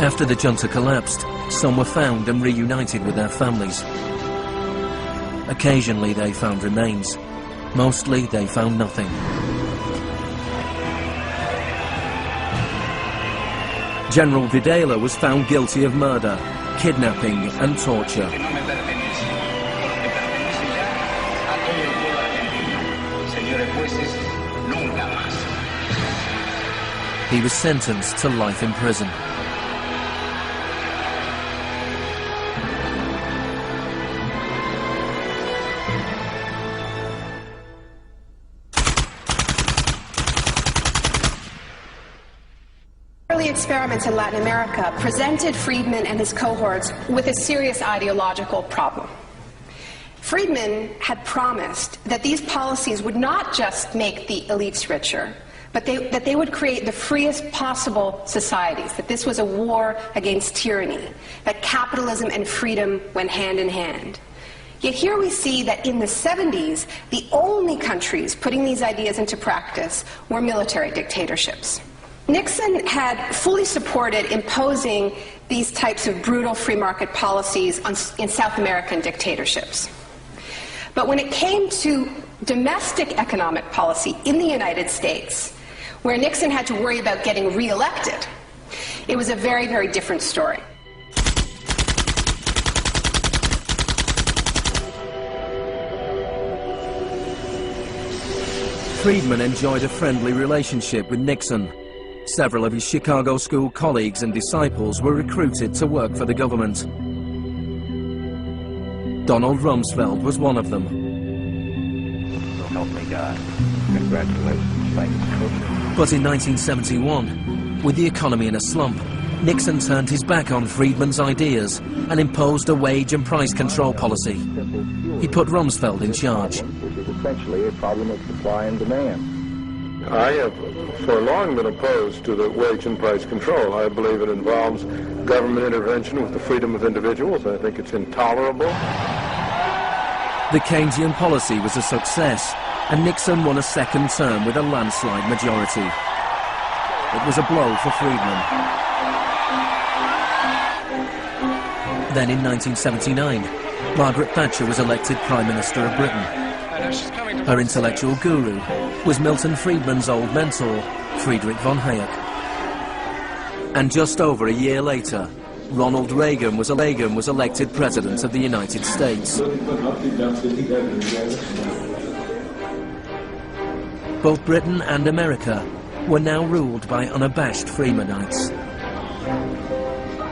After the junta collapsed, some were found and reunited with their families. Occasionally they found remains. Mostly they found nothing. General Videla was found guilty of murder, kidnapping and torture. He was sentenced to life in prison. Early experiments in Latin America presented Friedman and his cohorts with a serious ideological problem. Friedman had promised that these policies would not just make the elites richer, but that they would create the freest possible societies, that this was a war against tyranny, that capitalism and freedom went hand in hand. Yet here we see that in the 70s, the only countries putting these ideas into practice were military dictatorships. Nixon had fully supported imposing these types of brutal free market policies in South American dictatorships. But when it came to domestic economic policy in the United States, where Nixon had to worry about getting re-elected, it was a very, very different story. Friedman enjoyed a friendly relationship with Nixon. Several of his Chicago school colleagues and disciples were recruited to work for the government. Donald Rumsfeld was one of them. So help me God. Congratulations. Thank you. But in 1971, with the economy in a slump, Nixon turned his back on Friedman's ideas and imposed a wage and price control policy. He put Rumsfeld in charge. Which is essentially a problem of supply and demand. I have for long been opposed to the wage and price control. I believe it involves government intervention with the freedom of individuals. I think it's intolerable. The Keynesian policy was a success, and Nixon won a second term with a landslide majority. It was a blow for Friedman. Then in 1979, Margaret Thatcher was elected Prime Minister of Britain. Her intellectual guru was Milton Friedman's old mentor, Friedrich von Hayek. And just over a year later, Ronald Reagan was elected President of the United States. Both Britain and America were now ruled by unabashed Freemanites.